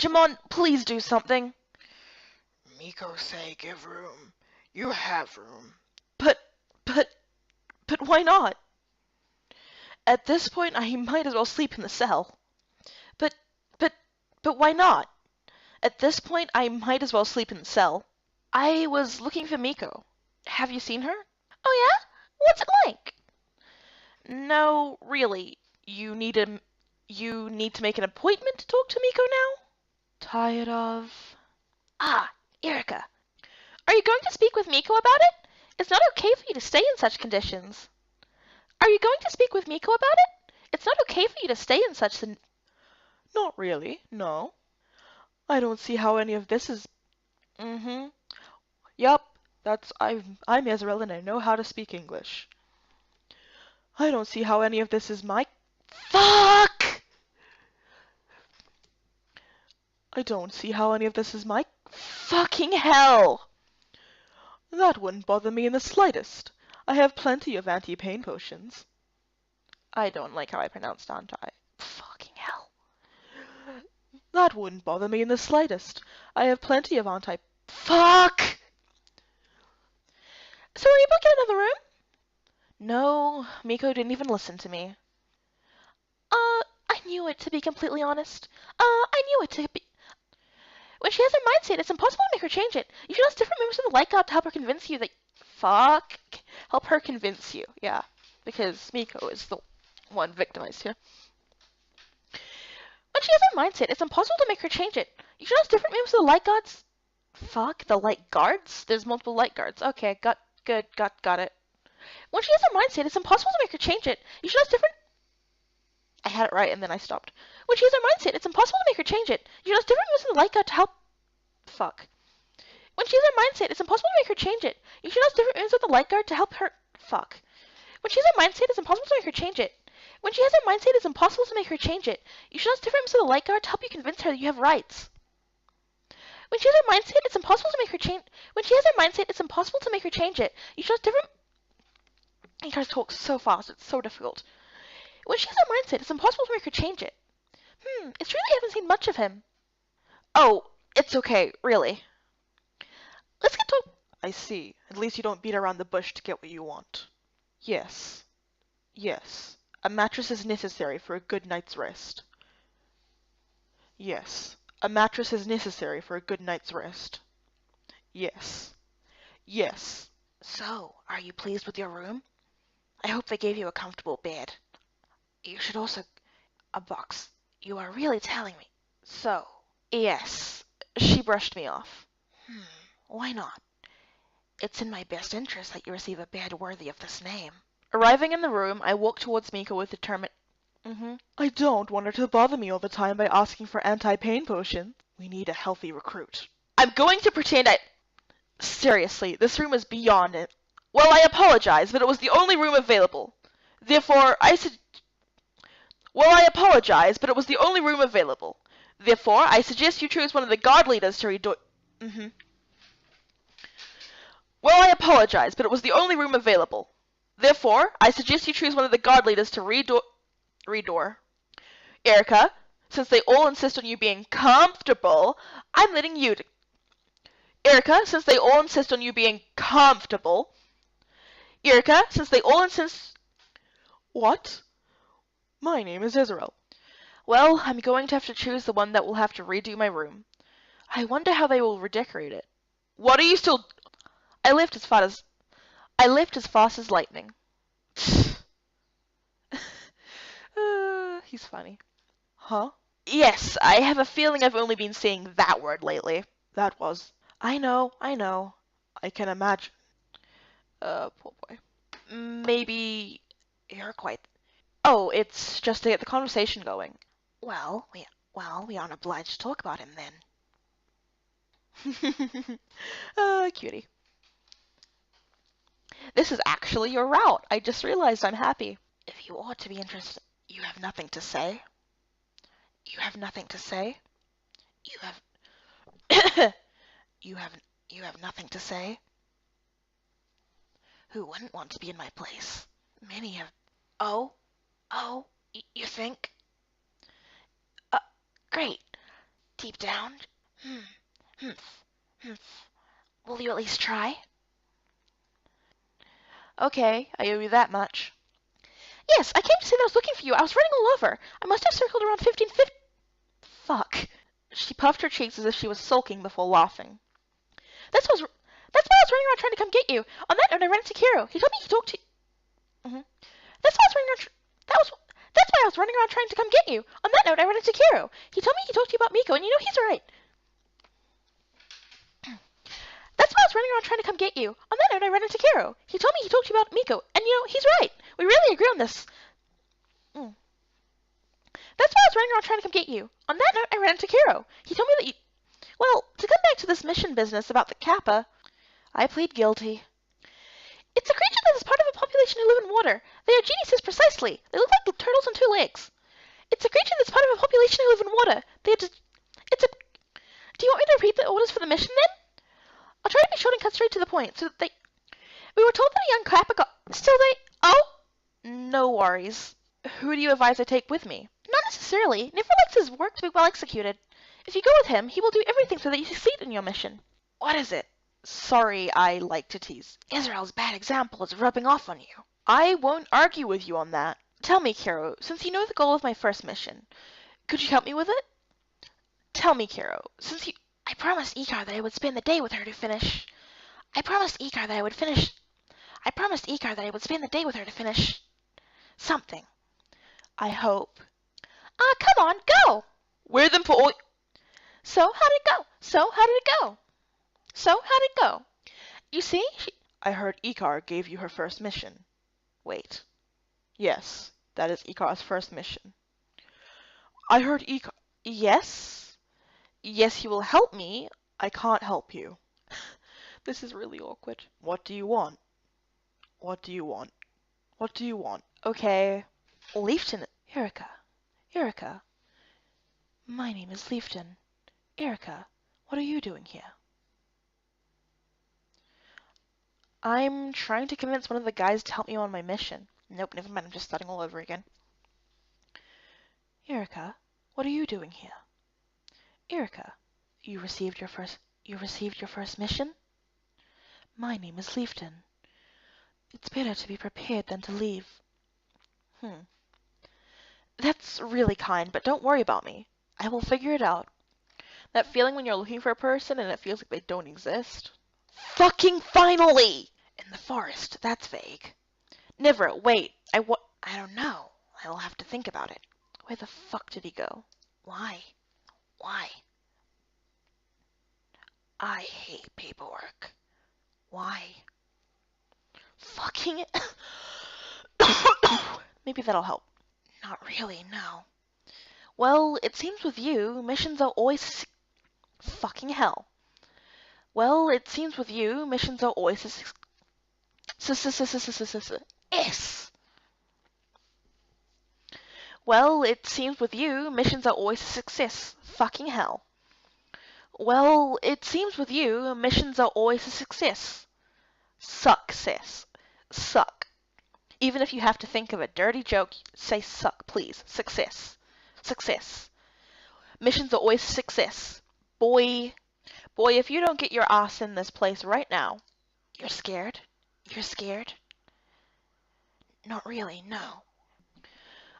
Jamon, please do something. Miko say give room. You have room. But, but, but why not? At this point, I might as well sleep in the cell. But, but, but why not? At this point, I might as well sleep in the cell. I was looking for Miko. Have you seen her? Oh yeah? What's it like? No, really. You need to make an appointment to talk to Miko now? Tired of... Ah, Erica. Are you going to speak with Miko about it? It's not okay for you to stay in such conditions. Are you going to speak with Miko about it? It's not okay for you to stay in such... Not really, no. I don't see how any of this is... Mm-hmm. Yup, I'm Israel and I know how to speak English. I don't see how any of this is my... Fuck! I don't see how any of this is my fucking hell! That wouldn't bother me in the slightest. I have plenty of anti-pain potions. I don't like how I pronounced anti. Fucking hell. That wouldn't bother me in the slightest. I have plenty of anti... Fuck! So are you able to get another room? No, Miko didn't even listen to me. I knew it, to be completely honest. I knew it to be... When she has her mind state, it's impossible to make her change it. You should ask different members of the Light God to help her convince you that... Fuck. Help her convince you, yeah. Because Miko is the one victimized here. When she has her mind state, it's impossible to make her change it. You should ask different members of the Light Gods... Fuck, the Light Guards? There's multiple Light Guards. Okay, got it. When she has her mind state, it's impossible to make her change it. You should ask different... I had it right and then I stopped. When she has her mind state, it's impossible to make her change it. You should ask different members of the Light God to help... Fuck. When she has her mind state, it's impossible to make her change it. You should ask different members of the Light Guard to help her... Fuck. When she has her mind state, it's impossible to make her change it. When she has her mind state, it's impossible to make her change it. You should ask different members of the Light Guard to help you convince her that you have rights. When she has her mind state, it's impossible to make her change... When she has her mind state, it's impossible to make her change it. You should ask different... He tries to talk so fast, it's so difficult. When she has her mind state, it's impossible to make her change it. It's true that I haven't seen much of him. Oh, it's okay, really. Let's get to... I see. At least you don't beat around the bush to get what you want. Yes. Yes. A mattress is necessary for a good night's rest. Yes. A mattress is necessary for a good night's rest. Yes. Yes. So, are you pleased with your room? I hope they gave you a comfortable bed. You should also... A box. You are really telling me. So, yes. She brushed me off. Why not? It's in my best interest that you receive a bed worthy of this name. Arriving in the room, I walked towards Miko with determined... I don't want her to bother me all the time by asking for anti-pain potion. We need a healthy recruit. I'm going to pretend I... Seriously, this room is beyond it. Well, I apologize, but it was the only room available. Therefore, I apologize, but it was the only room available. Therefore, I suggest you choose one of the guard leaders to redo... Well, I apologize, but it was the only room available. Therefore, I suggest you choose one of the guard leaders to redoor. Erica, since they all insist on you being comfortable, I'm letting you... Erica, since they all insist on you being comfortable... Erica, since they all insist... What? My name is Israel. Well, I'm going to have to choose the one that will have to redo my room. I wonder how they will redecorate it. What are you still... I left as fast as lightning. He's funny. Huh? Yes, I have a feeling I've only been seeing that word lately. That was... I know. I can imagine. Poor boy. Maybe you're quite... Oh, it's just to get the conversation going. Well, we aren't obliged to talk about him then. Cutie. This is actually your route. I just realized I'm happy. If you ought to be interested, you have nothing to say? You have nothing to say? You have... you have nothing to say? Who wouldn't want to be in my place? Many have... Oh, you think? Great. deep down. Hmm, hmm, hmm. Will you at least try? Okay, I owe you that much. Yes, I came to say that I was looking for you. I was running all over. I must have circled around 1550. Fuck. She puffed her cheeks as if she was sulking before laughing. That's why I was, that's why I was running around trying to come get you. On that note, I ran into Kiro. He told me he talked to you. That's why I was running around. That's why I was running around trying to come get you. On that note, I ran into Kiro. He told me he talked to you about Miko, and you know he's right. That's why I was running around trying to come get you. On that note, I ran into Kiro. He told me he talked to you about Miko, and you know he's right. We really agree on this. Mm. That's why I was running around trying to come get you. On that note, I ran into Kiro. He told me that you. Well, to come back to this mission business about the Kappa, I plead guilty. It's a creature that is part of a population who live in water. They are geniuses precisely. They look like turtles on two legs. It's a creature that's part of a population who live in water. It's a. Do you want me to repeat the orders for the mission then? I'll try to be short and cut straight to the point. So that they. We were told that a young Kappa got. Still they. Oh. No worries. Who do you advise I take with me? Not necessarily. Never likes his work to be well executed. If you go with him, he will do everything so that you succeed in your mission. What is it? Sorry, I like to tease. Israel's bad example is rubbing off on you. I won't argue with you on that. Tell me, Kiro, since you know the goal of my first mission, could you help me with it? Tell me, Kiro, since you... I promised Ikar that I would spend the day with her to finish. I promised Ikar that I would finish... I promised Ikar that I would spend the day with her to finish... something. I hope. Ah, come on, go! Wear them for all... So, how'd it go? So, how did it go? So, how'd it go? You see, I heard Ikar gave you her first mission. Wait. Yes, that is Ikar's first mission. I heard Ikar... Yes? Yes, you will help me. I can't help you. This is really awkward. What do you want? What do you want? What do you want? Okay. Leafton... Erica. Erica. My name is Leafton. Erica, what are you doing here? I'm trying to convince one of the guys to help me on my mission. Nope, never mind, I'm just starting all over again. Erica, what are you doing here? Erica, you received your first mission? My name is Leafton. It's better to be prepared than to leave. That's really kind, but don't worry about me. I will figure it out. That feeling when you're looking for a person and it feels like they don't exist? Fucking finally! In the forest, that's vague. Never, wait, I don't know. I will have to think about it. Where the fuck did he go? Why? Why? I hate paperwork. Why? Fucking... Maybe that'll help. Not really, no. Well, it seems with you, missions are always... Fucking hell. Well, it seems with you, missions are always... S. Well, it seems with you, missions are always a success. Fucking hell. Well, it seems with you, missions are always a success. Success. Suck. Even if you have to think of a dirty joke, say suck, please. Success. Success. Missions are always a success. Boy, if you don't get your ass in this place right now. You're scared? You're scared? Not really, no.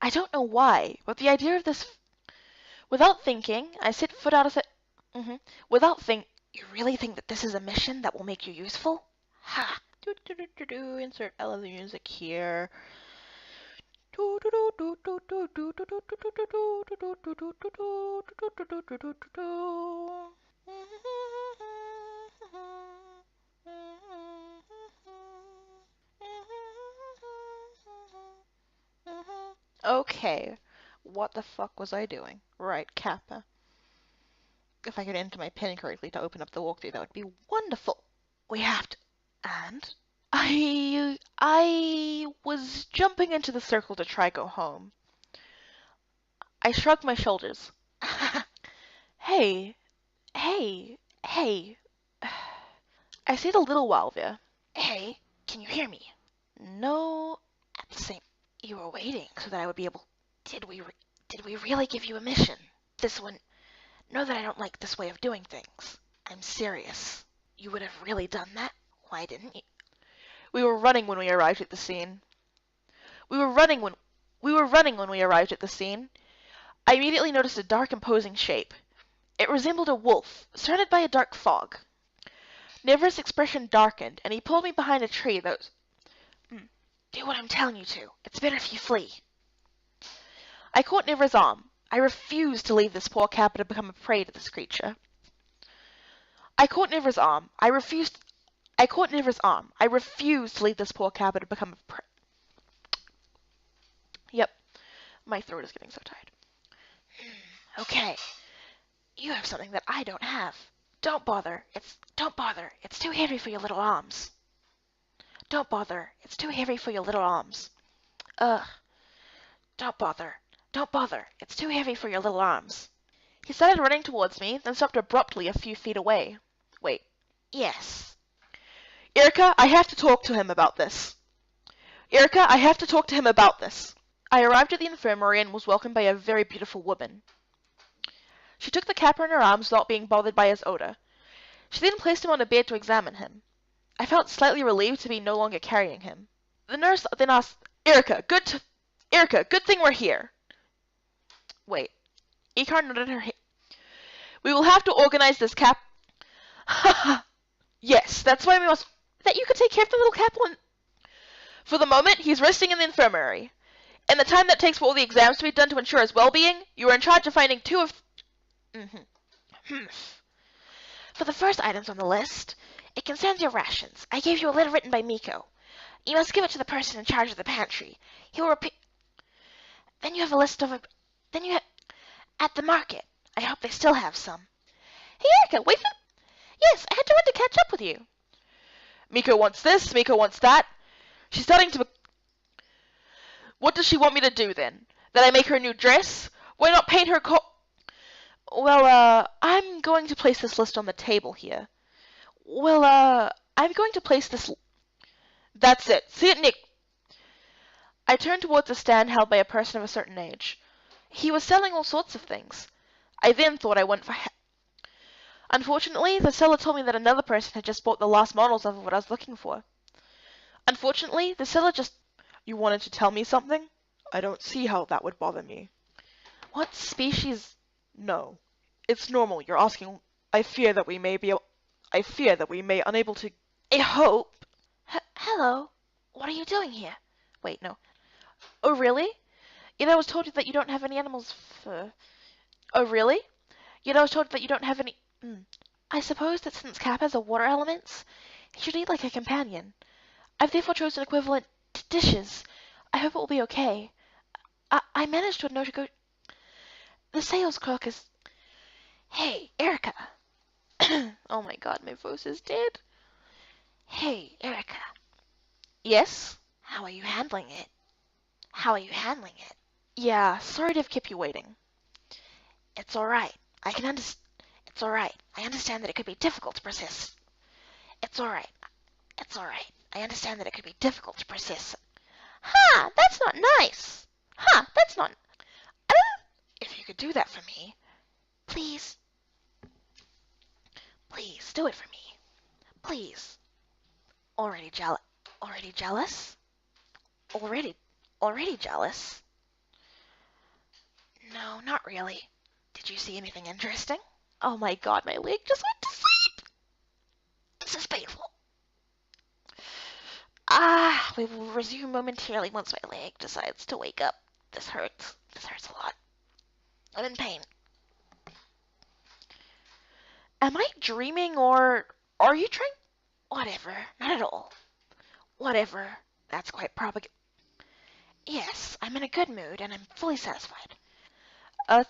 I don't know why, but the idea of this... Without thinking, I set foot out of it. Without you really think that this is a mission that will make you useful? Ha! Insert elevator music here. Okay, what the fuck was I doing? Right, Kappa. If I could enter my PIN correctly to open up the walkthrough, that would be wonderful. We have to... And? I was jumping into the circle to try go home. I shrugged my shoulders. Hey, hey, hey. I stayed a little while there. Hey, can you hear me? No, at the same... You were waiting so that I would be able... Did we really give you a mission? This one... Know that I don't like this way of doing things. I'm serious. You would have really done that? Why didn't you? We were running when we arrived at the scene. We were running when we arrived at the scene. I immediately noticed a dark, imposing shape. It resembled a wolf, surrounded by a dark fog. Niver's expression darkened, and he pulled me behind a tree that was... Do what I'm telling you to. It's better if you flee. I caught Niver's arm. I refused to leave this poor cabin to become a prey to this creature. I caught Niver's arm. I refused to leave this poor cabin to become a prey. Yep. My throat is getting so tired. Okay. You have something that I don't have. Don't bother. It's too heavy for your little arms. Don't bother. It's too heavy for your little arms. Ugh. Don't bother. It's too heavy for your little arms. He started running towards me, then stopped abruptly a few feet away. Wait. Yes. Erica, I have to talk to him about this. I arrived at the infirmary and was welcomed by a very beautiful woman. She took the capper in her arms without being bothered by his odor. She then placed him on a bed to examine him. I felt slightly relieved to be no longer carrying him. The nurse then asked, Erica, good thing we're here. Wait. Ikar nodded her head. We will have to organize this cap... Yes, that's why we must... That you could take care of the little Kaplan. For the moment, he's resting in the infirmary. In the time that takes for all the exams to be done to ensure his well-being, you are in charge of finding two of... For the first items on the list, it concerns your rations. I gave you a letter written by Miko. You must give it to the person in charge of the pantry. He will repeat... Then you have a list of... Then you have... At the market. I hope they still have some. Hey, Erica, wait for... Yes, I had to run to catch up with you. Miko wants this, Miko wants that. She's starting to... What does she want me to do, then? That I make her a new dress? Why not paint her Well, I'm going to place this list on the table here. I'm going to place this... That's it. See it, Nick. I turned towards a stand held by a person of a certain age. He was selling all sorts of things. I then thought I went for... Unfortunately, the seller told me that another person had just bought the last models of what I was looking for. Unfortunately, the seller just... You wanted to tell me something? I don't see how that would bother me. What species... No. It's normal, you're asking... I fear that we may unable to... I hope... Hello? What are you doing here? Wait, no. Oh, really? Yet I was told that you don't have any animals for... Oh, really? Yet I was told that you don't have any... I suppose that since Kappas are water elements, he should eat like a companion. I've therefore chosen equivalent dishes. I hope it will be okay. I managed to know to go... The sales clerk is... Hey, Erica. Oh my god, my voice is dead. Hey, Erica. Yes? How are you handling it? Yeah, sorry to have kept you waiting. It's alright. It's alright. I understand that it could be difficult to persist. It's alright. I understand that it could be difficult to persist. Ha! That's not nice. That's not... If you could do that for me, please. Please, do it for me. Please. Already jealous? Already jealous? No, not really. Did you see anything interesting? Oh my god, my leg just went to sleep. This is painful. We will resume momentarily once my leg decides to wake up. This hurts. This hurts a lot. I'm in pain. Am I dreaming or are you trying? Whatever. Not at all. Whatever. That's quite propaganda. Yes, I'm in a good mood and I'm fully satisfied.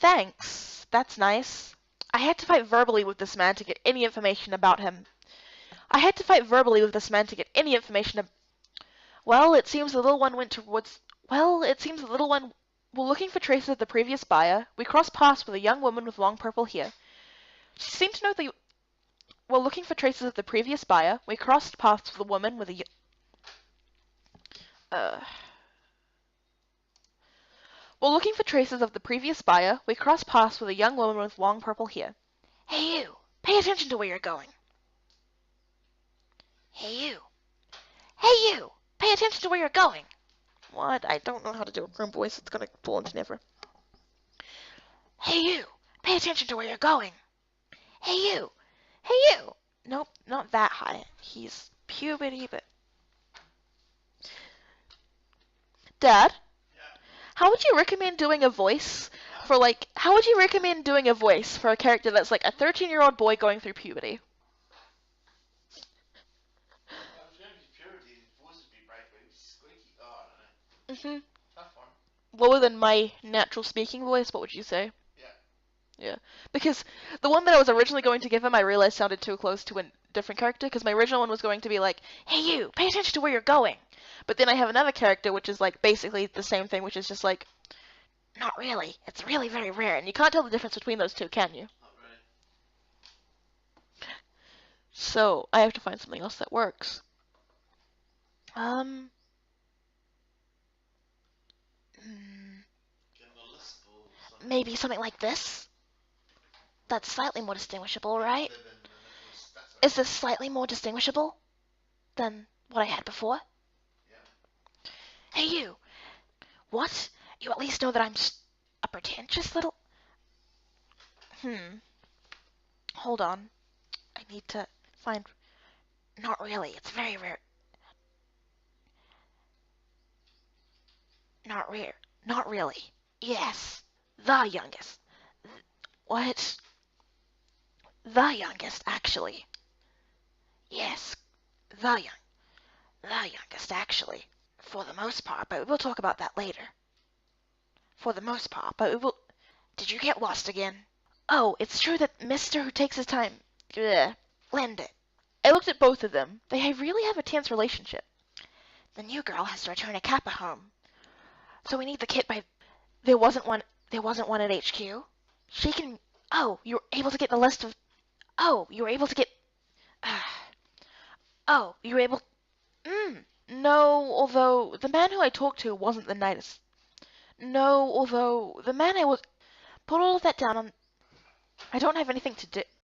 Thanks. That's nice. I had to fight verbally with this man to get any information about him. Well, it seems the little one went towards... Well, it seems the little one... While looking for traces of the previous buyer, we crossed paths with a young woman with long purple hair. She seemed to know the... While looking for traces of the previous buyer, we crossed paths with a woman with a... While looking for traces of the previous buyer, we cross paths with a young woman with long purple hair. Hey you! Pay attention to where you're going. Hey you! Hey you! Pay attention to where you're going. What? I don't know how to do a grim voice. It's gonna pull into never. Hey you! Pay attention to where you're going. Hey you! Hey you! Nope, not that high. He's puberty, but... Dad? How would you recommend doing a voice for, like, how would you recommend doing a voice for a character that's like a 13-year-old boy going through puberty? Mm-hmm. Lower than my natural speaking voice, what would you say? Yeah. Because the one that I was originally going to give him, I realized sounded too close to a different character, because my original one was going to be like, hey you, pay attention to where you're going. But then I have another character which is like basically the same thing, which is just like, not really. It's really very rare, and you can't tell the difference between those two, can you? So I have to find something else that works. Um. Maybe something like this? That's slightly more distinguishable, right? Is this slightly more distinguishable than what I had before? Hey you! What? You at least know that I'm a pretentious little... Hold on. I need to find... Not really. It's very rare. Not rare. Not really. Yes. The youngest. What? The youngest, actually. Yes. The youngest, actually. For the most part, but we'll talk about that later. For the most part, but we will... Did you get lost again? Oh, it's true that Mr. who takes his time... lend it. I looked at both of them. They really have a tense relationship. The new girl has to return a Kappa home. So we need the kit by... There wasn't one at HQ? She can... Oh, you were able to get the list of... Oh, you were able to get... Oh, you were able... No, although the man who I talked to wasn't the nicest. No, although the man I was... Put all of that down on... I don't have anything to do...